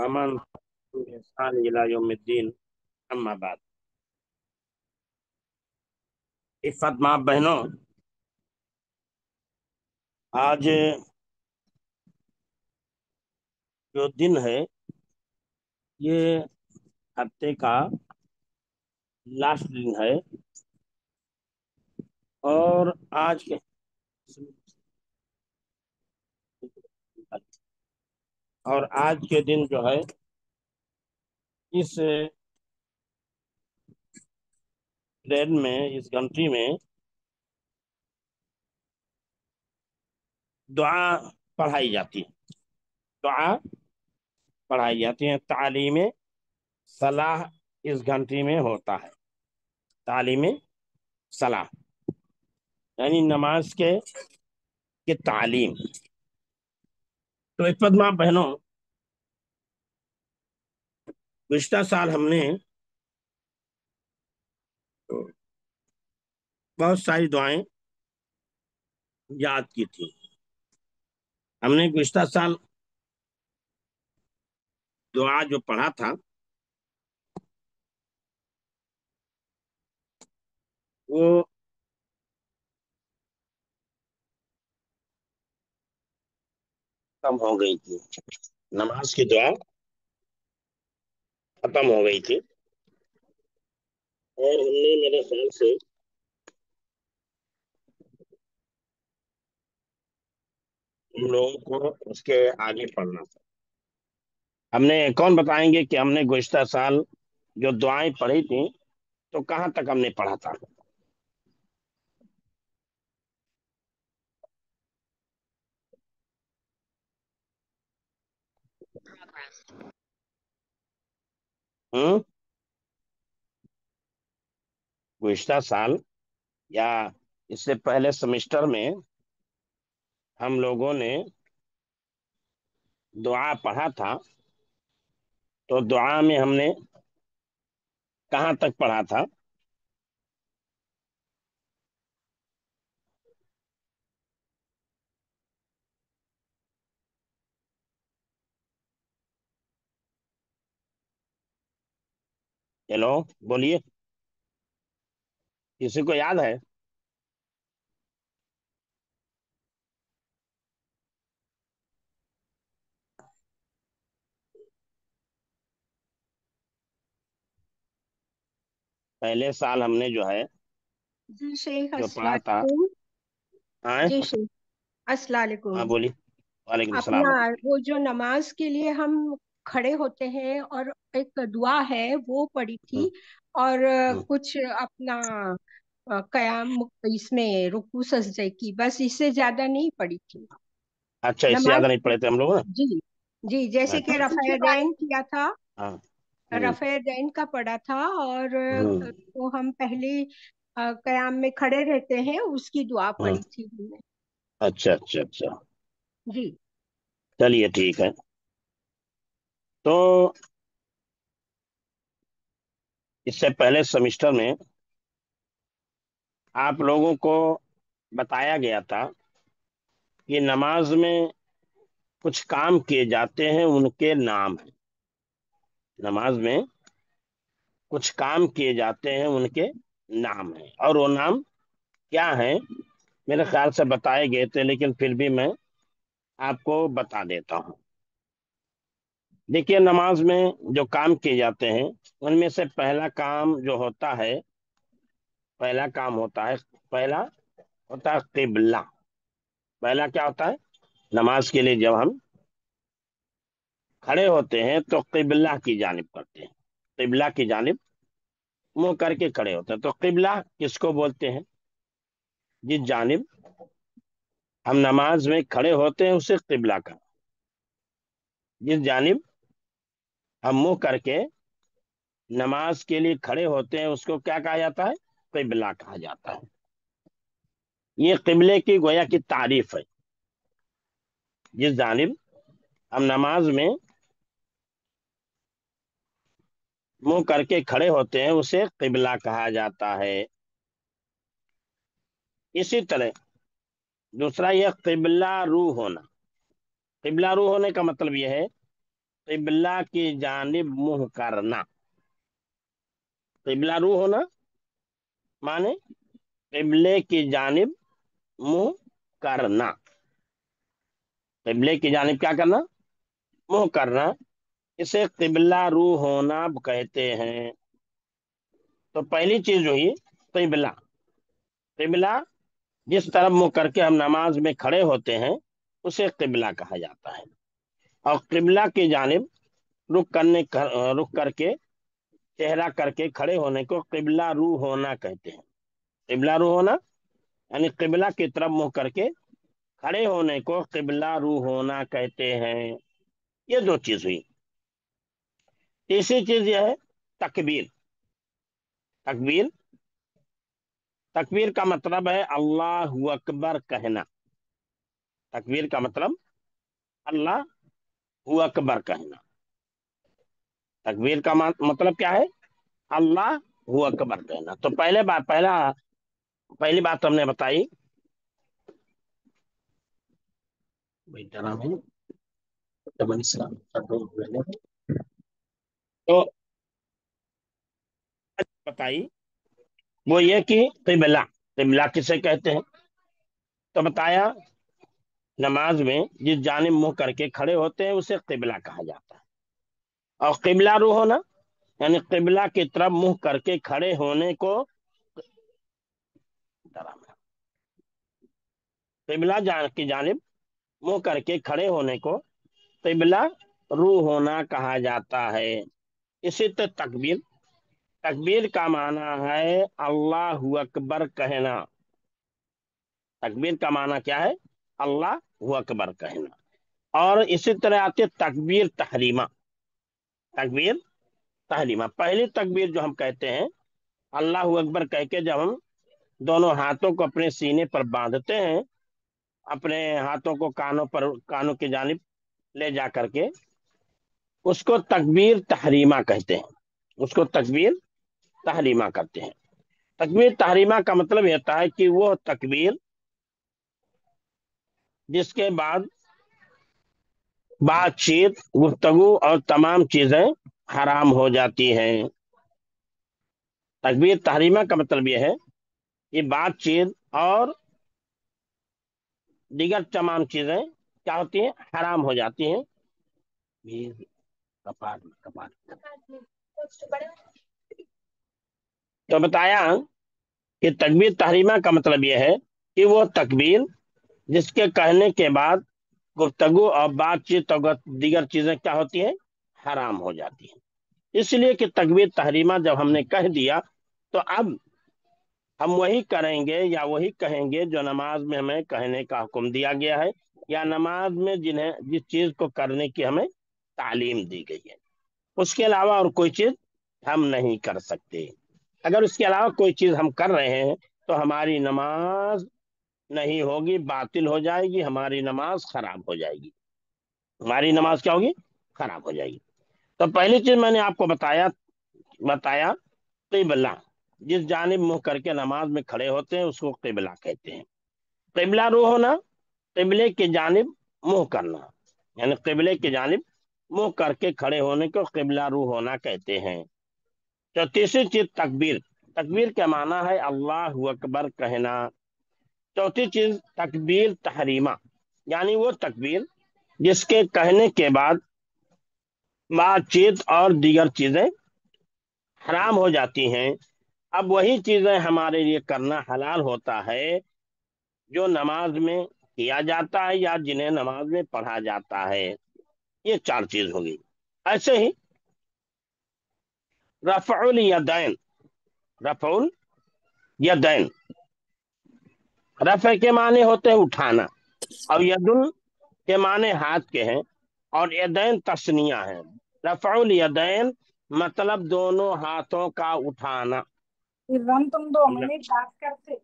ومن بإحسان إلى يوم الدين أما بعد. इफ़्फ़त माँ बहनों, आज जो दिन है ये हफ्ते का लास्ट दिन है और आज के दिन जो है इस ट्रेन में, इस कंट्री में दुआ पढ़ाई जाती है. दुआ पढ़ाई जाती है. तालीम सलाह इस कंट्री में होता है. तालीम सलाह यानी नमाज के तालीम. तो इफ़्फ़त माँ बहनों, पिछला साल हमने बहुत सारी दुआएं याद की थी. हमने पिछला साल दुआ जो पढ़ा था वो खत्म हो गई थी. नमाज की दुआ खत्म हो गई थी और हमने, मेरे ख्याल से, हम लोगों को उसके आगे पढ़ना था. हमने, कौन बताएंगे कि हमने गुज़िश्ता साल जो दुआएं पढ़ी थी तो कहाँ तक हमने पढ़ा था? हम्म. गुज़िश्ता साल या इससे पहले सेमेस्टर में हम लोगों ने दुआ पढ़ा था. तो दुआ में हमने कहाँ तक पढ़ा था? हेलो, बोलिए, किसी को याद है? पहले साल हमने जो है जी शेख, जो अस्सलाम पढ़ा था. वालेकुम। हाँ. जी शेख, अस्सलाम हाँ, वालेकुम। बोलिए. वालेकुम अपना सलाम. वो जो नमाज के लिए हम खड़े होते हैं और एक दुआ है वो पढ़ी हम्म. थी। और हम्म. कुछ अपना कयाम, इसमें रुकू सजदे की, बस इससे ज्यादा नहीं पढ़ी थी अच्छा, इससे नमाज। ज्यादा नहीं पढ़े थे हम लोग ना. जी जी, जैसे कि अच्छा. रफ़ैदैन किया था, हाँ. हम्म. रफ़ैदैन का पढ़ा था। और हम्म. तो हम पहले कयाम में खड़े रहते हैं, उसकी दुआ हम्म. पढ़ी थी हमने। अच्छा, अच्छा, अच्छा. जी चलिए, ठीक है. तो इससे पहले सेमेस्टर में आप लोगों को बताया गया था कि नमाज में कुछ काम किए जाते हैं, उनके नाम हैं. नमाज में कुछ काम किए जाते हैं, उनके नाम हैं. और वो नाम क्या है? मेरे ख्याल से बताए गए थे, लेकिन फिर भी मैं आपको बता देता हूँ. देखिए, नमाज में जो काम किए जाते हैं उनमें से पहला काम होता है, पहला होता है किबला. पहला क्या होता है? नमाज के लिए जब हम खड़े होते हैं तो किबला की जानिब करते हैं. किबला की जानिब मुंह करके खड़े होते हैं. तो किबला किसको बोलते हैं? जिस जानिब हम नमाज में खड़े होते हैं उसे किबला का. जिस जानिब हम मुंह करके नमाज के लिए खड़े होते हैं उसको क्या कहा जाता है? किबला कहा जाता है. ये किबले की गोया की तारीफ है. जिस जानिब हम नमाज में मुंह करके खड़े होते हैं उसे किबला कहा जाता है. इसी तरह दूसरा, यह किबला रू होना. किबला रू होने का मतलब यह है, قبلہ کی جانب منہ کرنا، قبلہ رو ہونا مانے قبلے کی جانب منہ کرنا، قبلے کی جانب کیا کرنا، منہ کرنا، اسے قبلہ رو ہونا کہتے ہیں۔ تو پہلی چیز ہوئی قبلہ، قبلہ جس طرف منہ کر کے ہم نماز میں کھڑے ہوتے ہیں اسے قبلہ کہا جاتا ہے، اور قبلہ کی جانب رخ کر کے چہرہ کر کے کھڑے ہونے کو قبلہ رو ہونا کہتے ہیں۔ قبلہ رو ہونا یعنی قبلہ کی طرف منہ کر کے کھڑے ہونے کو قبلہ رو ہونا کہتے ہیں۔ یہ دو چیز ہوئی۔ تیسری چیز یہ ہے تکبیر، تکبیر، تکبیر کا مطلب ہے اللہ اکبر کہنا، تکبیر کا مطلب اللہ اکبر کہنا، تکبیر کا مطلب کیا ہے، اللہ اکبر کہنا۔ تو پہلی بات ہم نے بتائی تو بتائی وہ یہ کہ قبلہ، قبلہ کسے کہتے ہیں، تو بتایا نماز میں جس جانب منہ کر کے کھڑے ہوتے ہیں اسے قبلہ کہا جاتا ہے، اور قبلہ رو ہونا یعنی قبلہ کی طرف منہ کر کے کھڑے ہونے کو قبلہ کی جانب منہ کر کے کھڑے ہونے کو قبلہ رو ہونا کہا جاتا ہے۔ اسی طرح تکبیر، تکبیر کا معنی ہے اللہ اکبر کہنا، تکبیر کا معنی کیا ہے، اللہ اکبر کہنا۔ اور اسی طرح آتی ہے تکبیر تحریمہ، تکبیر تحریمہ، پہلی تکبیر جو ہم کہتے ہیں اللہ اکبر کہہ کے جب ہم دونوں ہاتھوں کو اپنے سینے پر باندھتے ہیں، اپنے ہاتھوں کو کانوں کی جانب لے جا کر کے، اس کو تکبیر تحریمہ کہتے ہیں، اس کو تکبیر تحریمہ کرتے ہیں۔ تکبیر تحریمہ کا مطلب یہ ہوتا ہے کہ وہ تکبیر جس کے بعد بات چیت، گفتگو اور تمام چیزیں حرام ہو جاتی ہیں۔ تکبیر تحریمہ کا مطلب یہ ہے کہ بات چیت اور دیگر تمام چیزیں کیا ہوتی ہیں، حرام ہو جاتی ہیں۔ تو بتایا کہ تکبیر تحریمہ کا مطلب یہ ہے کہ وہ تکبیر جس کے کہنے کے بعد گفتگو اور بات چیت اور دیگر چیزیں کیا ہوتی ہیں، حرام ہو جاتی ہیں۔ اس لیے کہ تکبیر تحریمہ جب ہم نے کہہ دیا تو اب ہم وہی کریں گے یا وہی کہیں گے جو نماز میں ہمیں کہنے کا حکم دیا گیا ہے، یا نماز میں جس چیز کو کرنے کی ہمیں تعلیم دی گئی ہے، اس کے علاوہ اور کوئی چیز ہم نہیں کر سکتے۔ اگر اس کے علاوہ کوئی چیز ہم کر رہے ہیں تو ہماری نماز نہیں ہوگی، باطل ہو جائے گی، ہماری نماز خراب ہو جائے گی، ہماری نماز کیا ہوگی، خراب ہو جائے گی۔ تو پہلی چیز میں نے آپ کو بتایا قبلہ، جس جانب منہ کر کے نماز میں کھڑے ہوتے ہیں اس کو قبلہ کہتے ہیں۔ قبلہ رو ہونا، قبلے کی جانب منہ کرنا، یعنی قبلے کی جانب منہ کر کے کھڑے ہونے کو قبلہ رو ہونا کہتے ہیں۔ تو تیسری چیز تکبیر، تکبیر کا معنی ہے اللہ اکبر کہنا۔ چوتھی چیز تکبیر تحریمہ، یعنی وہ تکبیر جس کے کہنے کے بعد بات چیت اور دیگر چیزیں حرام ہو جاتی ہیں، اب وہی چیزیں ہمارے لیے کرنا حلال ہوتا ہے جو نماز میں کیا جاتا ہے یا جنہیں نماز میں پڑھا جاتا ہے۔ یہ چار چیز ہوگی۔ ایسے ہی رفع الیدین، رفع الیدین، رفع کے معنی ہوتے ہیں اٹھانا، اور یدن کے معنی ہاتھ کے ہیں، اور یدین تسنیہ ہے۔ رفع الیدین مطلب دونوں ہاتھوں کا اٹھانا۔ رم تم 2 منٹ بات کرتے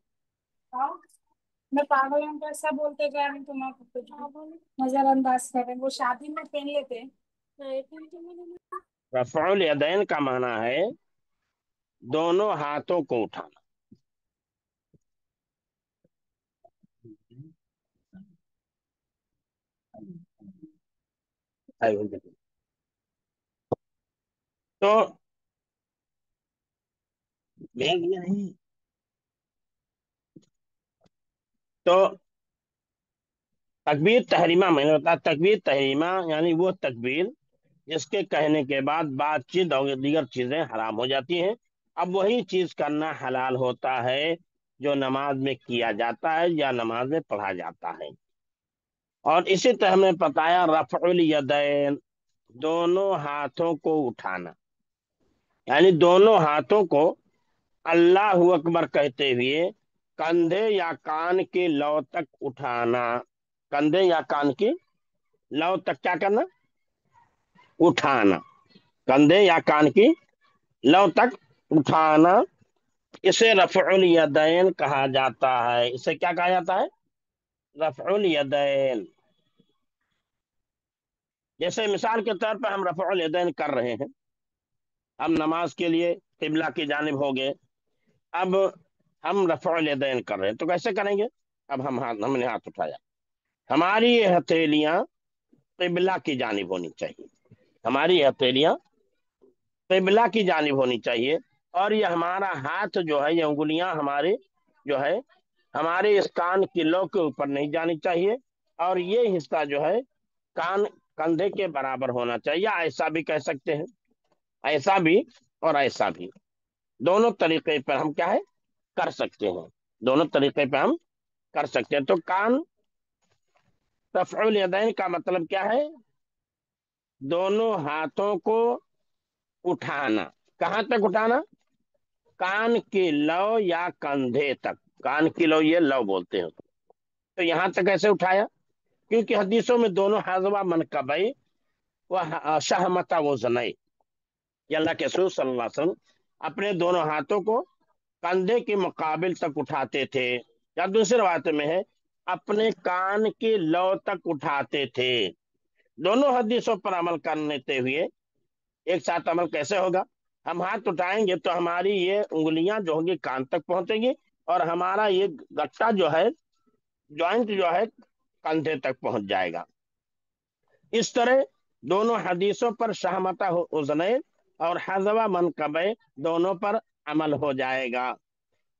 ہاں؟ میں پاگل ہوں تو ایسا بولتے جا رہی تم نظر انداز کر رہے وہ شادی میں پہن لیتے رفع الیدین کا معنی ہے دونوں ہاتھوں کو اٹھانا۔ تو भेज दिया नहीं। तो तकबीर तहरीमा, मैंने बताया तकबीर तहरीमा यानी वो तकबीर जिसके कहने के बाद बातचीत और दीगर चीजें हराम हो जाती हैं। अब वही चीज करना हलाल होता है जो नमाज में किया जाता है या नमाज में पढ़ा जाता है। और इसी तरह हमने बताया रफ़उल यदैन, दोनों हाथों को उठाना, यानी दोनों हाथों को अल्लाहू अकबर कहते हुए कंधे या कान के लौ तक उठाना। कंधे या कान की लौ तक क्या करना? उठाना। कंधे या कान की लौ तक उठाना, इसे रफ़उल यदैन कहा जाता है। इसे क्या कहा जाता है? रफ़उल यदैन। जैसे मिसाल के तौर पर हम रफ़उल यदैन कर रहे हैं, हम नमाज के लिए किबला की जानिब हो गए, अब हम रफ़उल यदैन कर रहे हैं तो कैसे करेंगे? अब हमने हाथ उठाया, हमारी ये हथेलियां किबला की जानिब होनी चाहिए, हमारी हथेलियां किबला की जानिब होनी चाहिए। और ये हमारा हाथ जो है, ये उंगलियां हमारे जो है हमारे इस कान की लो के ऊपर नहीं जानी चाहिए, और ये हिस्सा जो है कान कंधे के बराबर होना चाहिए, या ऐसा भी कह सकते हैं, ऐसा भी और ऐसा भी, दोनों तरीके पर हम क्या है कर सकते हैं, दोनों तरीके पे हम कर सकते हैं। तो कान रफ़उल यदैन का मतलब क्या है? दोनों हाथों को उठाना। कहाँ तक उठाना? कान की लौ या कंधे तक। कान की लौ ये लौ बोलते हैं। तो यहाँ तक कैसे उठाया? क्योंकि हदीसों में दोनों हाज़वा मनकबई व शहमता वो जनई, अल्लाह के रसूल सल्लल्लाहु अलैहि वसल्लम अपने दोनों हाथों को कंधे के मुकाबिल तक उठाते थे, या दूसरी बात में है अपने कान की लौ तक उठाते थे। दोनों हदीसों पर अमल करते हुए एक साथ अमल कैसे होगा? हम हाथ उठाएंगे तो हमारी ये उंगलियां जो होंगी कान तक पहुंचेंगी, और हमारा ये गट्टा जो है, जॉइंट जो है, कंधे तक पहुंच जाएगा। इस तरह दोनों हदीसों पर शहमता उज़नैन और हज़वा मनकबे दोनों पर अमल हो जाएगा।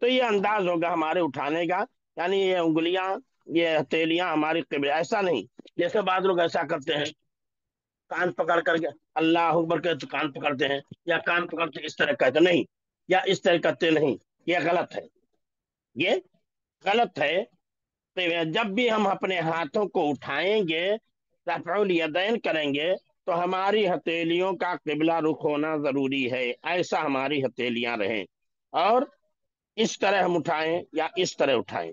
तो ये अंदाज होगा हमारे उठाने का, यानी ये उंगलियां, ये हथेलियां हमारी किबला। ऐसा नहीं जैसे बाद लोग ऐसा करते हैं, कान पकड़ करके अल्लाह अकबर के तो कान पकड़ते हैं, या कान पकड़ते इस तरह कहते नहीं, या इस तरह करते नहीं, ये गलत है, ये गलत है। तो जब भी हम अपने हाथों को उठाएंगे, रफ़उल यदैन करेंगे, तो हमारी हथेलियों का किबला रुख होना जरूरी है, ऐसा हमारी हथेलियां रहें। और इस तरह हम उठाएं या इस तरह उठाएं,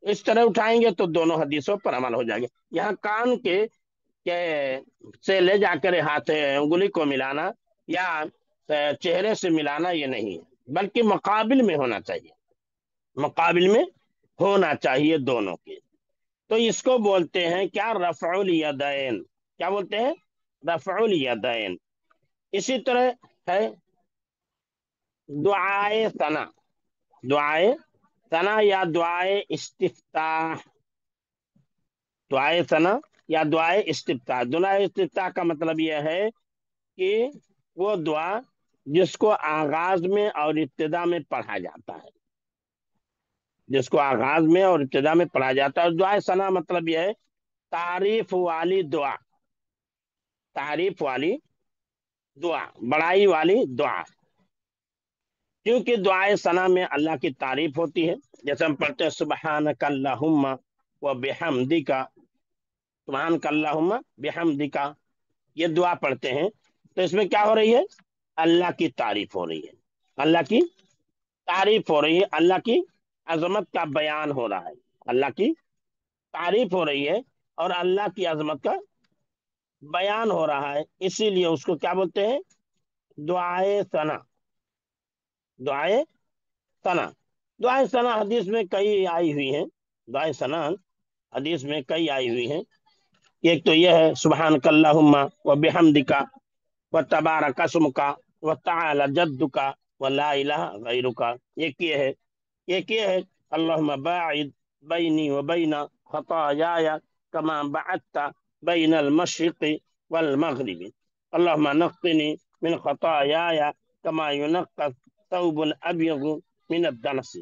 इस तरह उठाएंगे तो दोनों हदीसों पर अमल हो जाएगा। यहाँ कान के से ले जाकर हाथ उंगली को मिलाना या चेहरे से मिलाना ये नहीं है, बल्कि मुकाबिल में होना चाहिए, मुकाबिल में होना चाहिए दोनों के। तो इसको बोलते हैं क्या? रफ़उल यदैन। क्या बोलते हैं? रफ़उल यदैन। इसी तरह है दुआए सना। दुआए सना या दुआए इस्तिफ्ताह, दुआए सना या दुआए इस्तिफ्ताह। दुआए इस्तिफ्ताह का मतलब यह है कि वो दुआ जिसको आगाज में और इब्तिदा में पढ़ा जाता है, जिसको आगाज में और इब्तिदा में पढ़ा जाता है। दुआ सना मतलब यह है तारीफ वाली दुआ, तारीफ वाली दुआ, बड़ाई वाली दुआ। क्योंकि दुआए सना में अल्लाह की तारीफ होती है। जैसे हम पढ़ते हैं सुबहानक अल्लाहुम्मा व बिहम्दिका, सुबहानक अल्लाहुम्मा बिहम्दिका, ये दुआ पढ़ते हैं, तो इसमें क्या हो रही है? अल्लाह की तारीफ हो रही है, अल्लाह की तारीफ हो रही है, अल्लाह की अजमत का बयान हो रहा है, अल्लाह की तारीफ हो रही है और अल्लाह की अजमत का बयान हो रहा है। इसीलिए उसको क्या बोलते हैं? दुआए सना, दुआए सना। दुआए सना हदीस में कई आई हुई हैं, दुआए सना हदीस में कई आई हुई हैं। एक तो यह है सुबहानक अल्लाहुम्मा व बिहम्दिका व तबारक अस्मुका व तआला जद्दुका व ला इलाहा गैरुका। एक ये है, एक ये है अल्लाहुम्मा बाइद बैनी व बैना खतायाया कमा बअदता बैन अल मशरिक़ि वल मग़रिबि, अल्लाहुम्मा नक़्क़िनी मिन खतायाया कमा युनक्का तौबुल अब्यदु मिन अद-दनस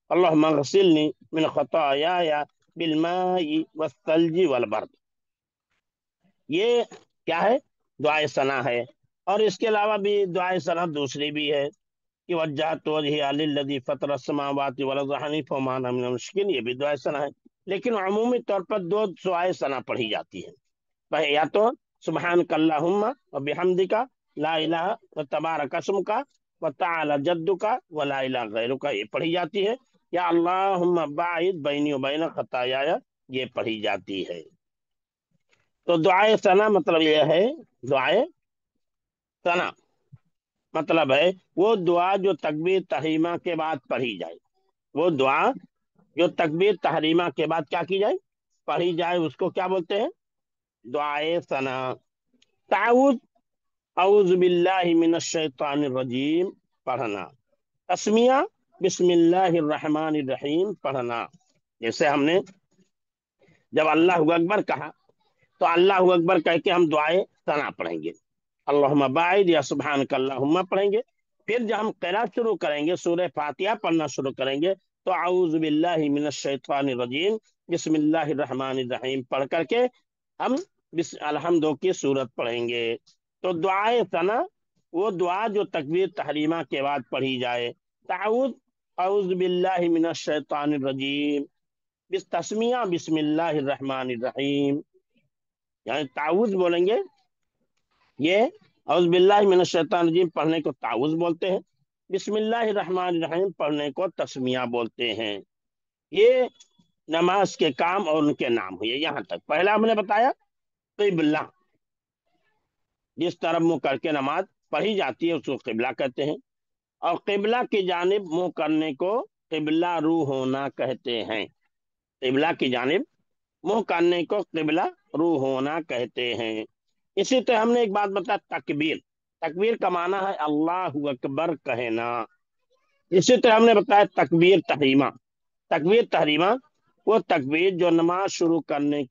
अल्लाहुम्मा अग़सिलनी मिन खतायाया बिलमाई वस्सल्जी वल बर्द। ये क्या है? दुआए सना है। और इसके अलावा भी दुआए सना दूसरी भी है कि वज्जहतु वजहिया लिल्लज़ी फ़तरा अस्समावाति वल अर्ज़ हनीफ़ा वमा अना मिनल मुशरिकीन, ये भी दुआए सना है। लेकिन अमूमी तौर पर दो दुआए सना पढ़ी जाती है, या तो सुब्हानक अल्लाहुम्मा व बिहम्दिका ला इलाहा व तबारक अस्मुका व तआला जद्दुका व ला इलाहा गैरुका, ये पढ़ी जाती है। या अल्लाहुम्मा बाइद बैनी व बैन खतायाया, ये पढ़ी जाती है। तो दुआए सना मतलब यह है, दुआए सना मतलब है वो दुआ जो तकबीर तहरीमा के बाद पढ़ी जाए। वो दुआ जो तकबीर तहरीमा के बाद क्या की जाए? पढ़ी जाए, उसको क्या बोलते हैं? दुआए सना। ताउद औज़ु बिल्लाहि मिनश शैतानिर रजीम पढ़ना। तस्मिया बिस्मिल्लाहिर रहमानिर रहीम पढ़ना। जैसे हमने जब अल्लाहु अकबर कहा तो अल्लाहु अकबर कह के हम दुआए सना पढ़ेंगे, अल्लाहुम्मा बाइद या सुब्हानक अल्लाहुम्मा पढ़ेंगे। फिर जब हम क़िराअत शुरू करेंगे, सूरह फातिहा पढ़ना शुरू करेंगे, तो औज़ु बिल्लाहि मिनश शैतानिर रजीम बिस्मिल्लाहिर रहमानिर रहीम पढ़ करके हम अलहम्दो की सूरत पढ़ेंगे। तो दुआए सना वो दुआ जो तकबीर तहरीमा के बाद पढ़ी जाए। ताउद औज़ु बिल्लाहि मिनश शैतानिर रजीम बिस तस्मिया बिस्मिल्लाहिर रहमानिर रहीम, यानी ताउज बोलेंगे, ये औज़ बिल्लाहि मिनश शैतानिर रजीम पढ़ने को ताउज बोलते हैं, बिस्मिल्लाहिर रहमानिर रहीम पढ़ने को तस्मिया बोलते हैं। ये नमाज के काम और उनके नाम हुए। यहाँ तक पहला हमने बताया किबला, जिस तरफ मुंह करके नमाज पढ़ी जाती है उसको किबला कहते हैं। और किबला की जानिब मुंह करने को किबला रू होना कहते हैं। किबला की जानिब मुंह करने को किबला रू होना कहते हैं। इसी तरह हमने एक बात बताया तकबीर। तकबीर का माना है अल्लाहु अकबर कहना। इसी तरह हमने बताया तकबीर तहरीमा। तकबीर तहरीमा वो तकबीर जो नमाज शुरू करने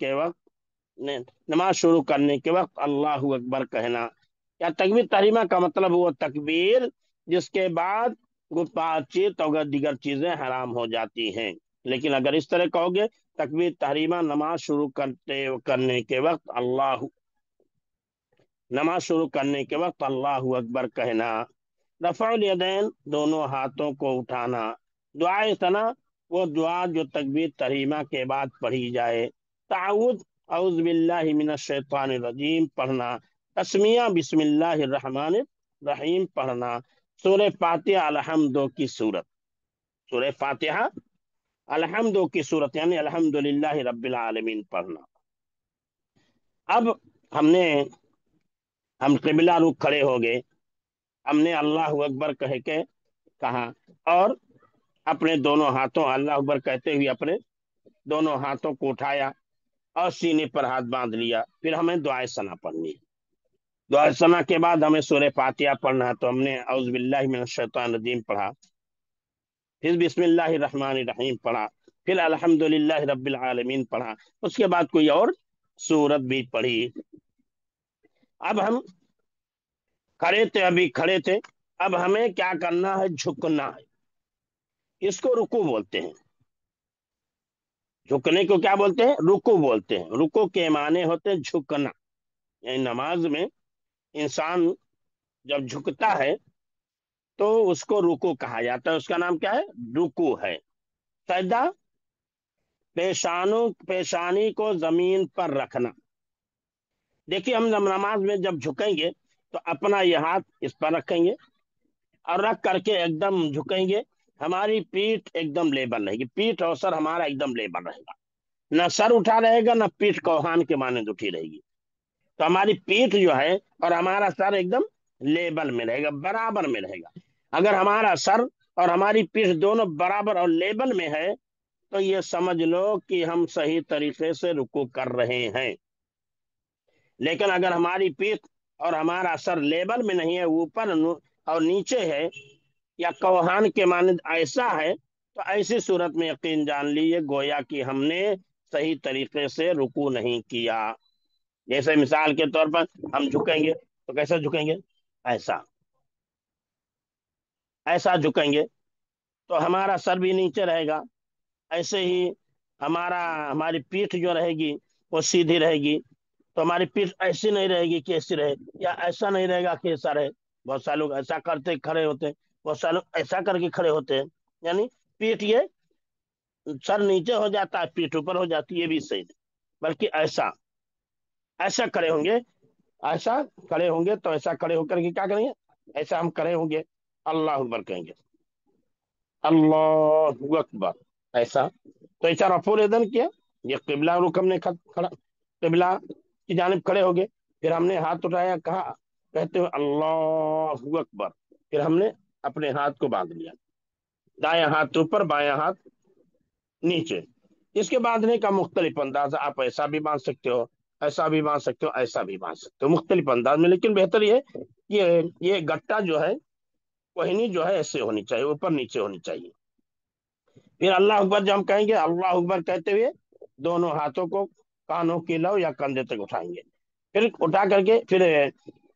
के वक्त अल्लाहु अकबर कहना। या तकबीर तहरीमा का मतलब वो तकबीर जिसके बाद वो बातचीत और दीगर चीजें हराम हो जाती हैं। लेकिन अगर इस तरह कहोगे तकबीर तहरीमा नमाज शुरू करने के वक्त अल्लाहु अकबर कहना। रफ़उल यदैन दोनों हाथों को उठाना। दुआए सना वो दुआ जो तकबीर तहरीमा के बाद पढ़ी जाए। ताउद औज़ु बिल्लाहि मिनश शैतानिर रजीम पढ़ना। तस्मिया बिस्मिल्लाहिर रहमानिर रहीम पढ़ना। सूरह फातिहा अलहम्दो की सूरत, सूरह फातिहा अलहम्दो की सूरत यानी अल्हम्दुलिल्लाहि रब्बिल आलमीन पढ़ना। अब हम किबला रुख खड़े हो गए, हमने अल्लाह अकबर कह के कहा और अपने दोनों हाथों अल्लाह अकबर कहते हुए अपने दोनों हाथों को उठाया और सीने पर हाथ बांध लिया। फिर हमें दुआए सना पढ़नी है। दुआए सना के बाद हमें सूरह फातिहा पढ़ना है, तो हमने औज़ु बिल्लाहि मिनश शैतानिर रजीम पढ़ा, फिर बिस्मिल्लाहिर रहमानिर रहीम पढ़ा, फिर अल्हम्दुलिल्लाहि रब्बिल आलमीन पढ़ा। उसके बाद कोई और सूरत भी पढ़ी। अब हम खड़े थे, अब हमें क्या करना है? झुकना है। इसको रुकू बोलते हैं। झुकने को क्या बोलते हैं? रुकू बोलते हैं। रुकू के माने होते हैं झुकना। यानी नमाज में इंसान जब झुकता है तो उसको रुकू कहा जाता है। उसका नाम क्या है? रुकू है। सजदा पेशानी को जमीन पर रखना। देखिए हम जब नमाज में जब झुकेंगे तो अपना ये हाथ इस पर रखेंगे और रख करके एकदम झुकेंगे। हमारी पीठ एकदम लेवल रहेगी, पीठ और सर हमारा एकदम लेवल रहेगा। ना सर उठा रहेगा ना पीठ कोहान के माने उठी रहेगी। तो हमारी पीठ जो है और हमारा सर एकदम लेवल में रहेगा, बराबर में रहेगा। अगर हमारा सर और हमारी पीठ दोनों बराबर और लेवल में है तो ये समझ लो कि हम सही तरीके से रुकू कर रहे हैं। लेकिन अगर हमारी पीठ और हमारा सर लेवल में नहीं है, ऊपर और नीचे है या कौहान के माने ऐसा है, तो ऐसी सूरत में यकीन जान लीजिए गोया कि हमने सही तरीके से रुकू नहीं किया। जैसे मिसाल के तौर पर हम झुकेंगे तो कैसे झुकेंगे? ऐसा ऐसा झुकेंगे तो हमारा सर भी नीचे रहेगा। ऐसे ही हमारी पीठ जो रहेगी वो सीधी रहेगी। तो हमारी पीठ ऐसी नहीं रहेगी कि ऐसी रहे, या ऐसा नहीं रहेगा कि ऐसा रहे। बहुत सारे लोग ऐसा करते खड़े होते हैं, बहुत सारे लोग ऐसा करके खड़े होते हैं। यानी पीठ ये, सर नीचे हो जाता है, पीठ ऊपर हो जाती है, ये भी सही नहीं। बल्कि ऐसा ऐसा खड़े होंगे, ऐसा खड़े होंगे। तो ऐसा खड़े होकर के क्या करेंगे, ऐसा हम खड़े होंगे, अल्लाह अकबर कहेंगे, अल्लाह अकबर, ऐसा। तो ऐसा रफुल यदैन किया, ये किबला रुख हमने खड़ा, किबला की जानिब खड़े हो गए। फिर हमने हाथ उठाया, कहा कहते हुए अल्लाह अकबर। फिर हमने अपने हाथ को बांध लिया, दाया हाथ ऊपर, बाया हाथ नीचे। इसके बांधने का मुख्तलिफ अंदाज है, आप ऐसा भी बांध सकते हो, ऐसा भी बांध सकते हो, ऐसा भी बांध सकते हो, मुख्तलिफ अंदाज में। लेकिन बेहतर ये, ये गट्टा जो है, कोहनी जो है ऐसे होनी चाहिए, ऊपर नीचे होनी चाहिए। फिर अल्लाह अकबर जब हम कहेंगे, अल्लाह अकबर कहते हुए दोनों हाथों को कानों की लौ या कंधे तक उठाएंगे। फिर उठा करके फिर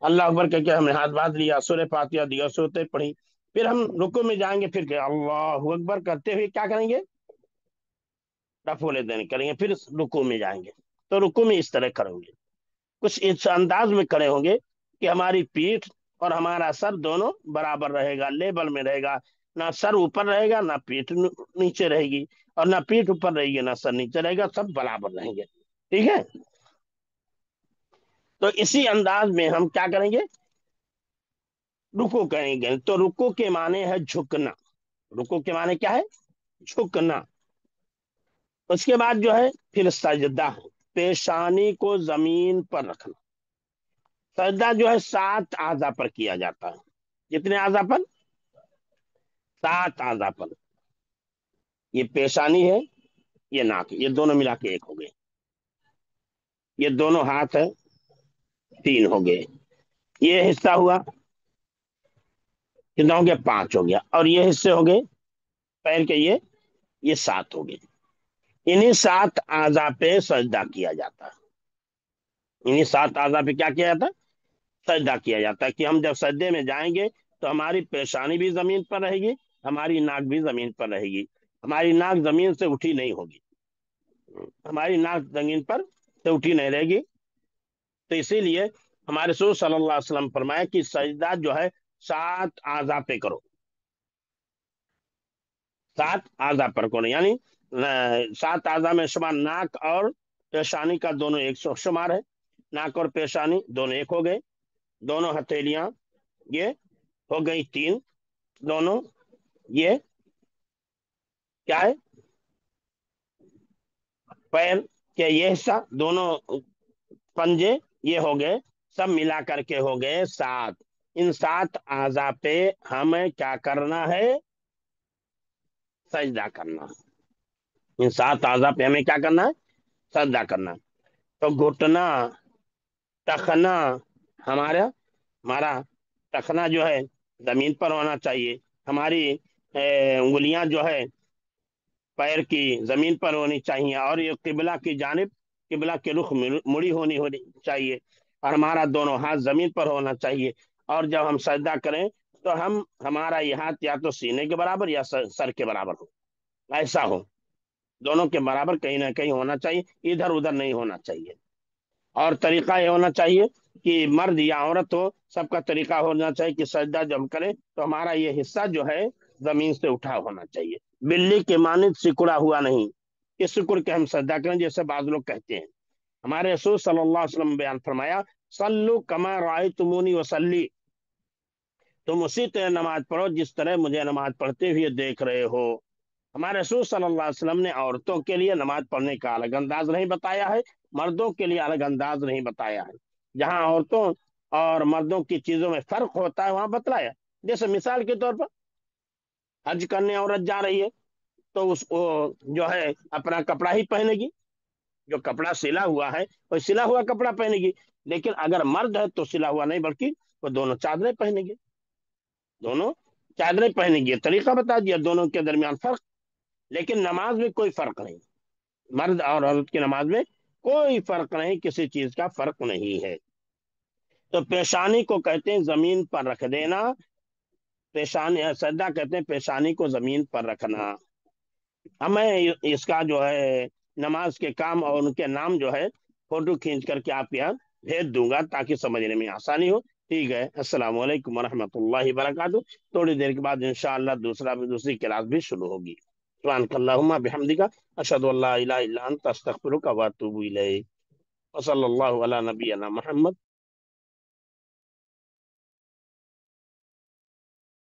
अल्लाह अकबर करके हमने हाथ बांध लिया, सूरह फातिहा दिया, सूरतें पढ़ी। फिर हम रुकू में जाएंगे, फिर अल्लाह अकबर करते हुए क्या करेंगे, रफूल यदैन करेंगे। फिर रुकू में जाएंगे, तो रुकू में इस तरह खड़े होंगे, कुछ इस अंदाज में खड़े होंगे कि हमारी पीठ और हमारा सर दोनों बराबर रहेगा, लेवल में रहेगा। ना सर ऊपर रहेगा, ना पीठ नीचे रहेगी, और ना पीठ ऊपर रहेगी, ना सर नीचे रहेगा, सब बराबर रहेंगे। ठीक है। तो इसी अंदाज में हम क्या करेंगे, रुको करेंगे। तो रुको के माने है झुकना, रुको के माने क्या है, झुकना। उसके बाद जो है फिर सजदा, पेशानी को जमीन पर रखना। सजदा जो है 7 आज़ा पर किया जाता है। कितने आज़ा पर, 7 आज़ा पर। ये पेशानी है, ये नाक, ये दोनों मिला के एक हो गए। ये दोनों हाथ है, 3 हो गए। ये हिस्सा हुआ, कितना हो गया, 5 हो गया। और ये हिस्से हो गए पैर के, ये 7 हो गए। इन्हीं 7 आज़ा पे सजदा किया जाता है। इन्हीं 7 आज़ा पे क्या किया जाता है, सजदा किया जाता है। कि हम जब सजदे में जाएंगे तो हमारी पेशानी भी जमीन पर रहेगी, हमारी नाक भी जमीन पर रहेगी। हमारी नाक जमीन से उठी नहीं होगी, हमारी नाक जमीन पर से उठी नहीं रहेगी। तो इसीलिए हमारे रसूल सल्लल्लाहु अलैहि वसल्लम फरमाया कि सजदा जो है 7 आज़ा पे करो, 7 आज़ा पर करो। यानी 7 आज़ा में शुमार नाक और पेशानी का दोनों एक सौ शुमार है। नाक और पेशानी दोनों एक हो गए। दोनों हथेलियां ये हो गई 3। दोनों ये क्या है, पैर के ये हिस्सा, दोनों पंजे ये हो गए, सब मिला करके हो गए 7। इन 7 आज़ा पे हमें क्या करना है, सजदा करना। इन 7 आज़ा पे हमें क्या करना है, सजदा करना। तो घुटना, टखना, हमारा हमारा टखना जो है जमीन पर होना चाहिए। हमारी उंगलियां जो है पैर की जमीन पर होनी चाहिए। और ये किबला की जानिब, किबला के रुख मुड़ी होनी होनी चाहिए। और हमारा दोनों हाथ जमीन पर होना चाहिए। और जब हम सजदा करें तो हमारा ये हाथ या तो सीने के बराबर या सर के बराबर हो, ऐसा हो। दोनों के बराबर कहीं ना कहीं होना चाहिए, इधर उधर नहीं होना चाहिए। और तरीका ये होना चाहिए कि मर्द या औरत हो, सबका तरीका होना चाहिए कि सजदा जब हम करें तो हमारा ये हिस्सा जो है जमीन से उठा होना चाहिए, बिल्ली के मानित सिकुड़ा हुआ नहीं। इस सिकुड़ के हम सजदा करें जैसे बाज लोग कहते हैं। हमारे रसूल सल्लल्लाहु अलैहि वसल्लम ने बयान फरमाया, सल्लु कमा रायतुमूनी वसल्ली, तुम उसी तरह नमाज पढ़ो जिस तरह मुझे नमाज पढ़ते हुए देख रहे हो। हमारे रसूल सल्लल्लाहु अलैहि वसल्लम ने औरतों के लिए नमाज पढ़ने का अलग अंदाज नहीं बताया है, मर्दों के लिए अलग अंदाज नहीं बताया है। जहां औरतों और मर्दों की चीजों में फर्क होता है वहां बतलाया। जैसे मिसाल के तौर पर हज करने औरत जा रही है, तो उस वो जो है अपना कपड़ा ही पहनेगी, जो कपड़ा सिला हुआ है वो सिला हुआ कपड़ा पहनेगी। लेकिन अगर मर्द है तो सिला हुआ नहीं, बल्कि वो दोनों चादरें पहनेंगे, दोनों चादरें पहनेंगे। तरीका बता दिया, दोनों के दरमियान फर्क। लेकिन नमाज में कोई फर्क नहीं, मर्द और औरत की नमाज में कोई फर्क नहीं, किसी चीज का फर्क नहीं है। تو پیشانی کو کہتے ہیں زمین پر رکھ دینا، پیشانی سجدہ کہتے ہیں پیشانی کو زمین پر رکھنا۔ اب میں اس کا جو ہے نماز کے کام اور ان کے نام جو ہے فوٹو کھینچ کر کے آپ کے یہاں بھیج دوں گا تاکہ سمجھنے میں آسانی ہو۔ ٹھیک ہے، السلام علیکم ورحمۃ اللہ وبرکاتہ۔ تھوڑی دیر کے بعد انشاءاللہ دوسری کلاس بھی شروع ہوگی۔ سبحانک اللہم بحمدک، اشہد ان لا الہ الا انت، استغفرک و اتوب الیک، وصلی اللہ علی نبینا محمد۔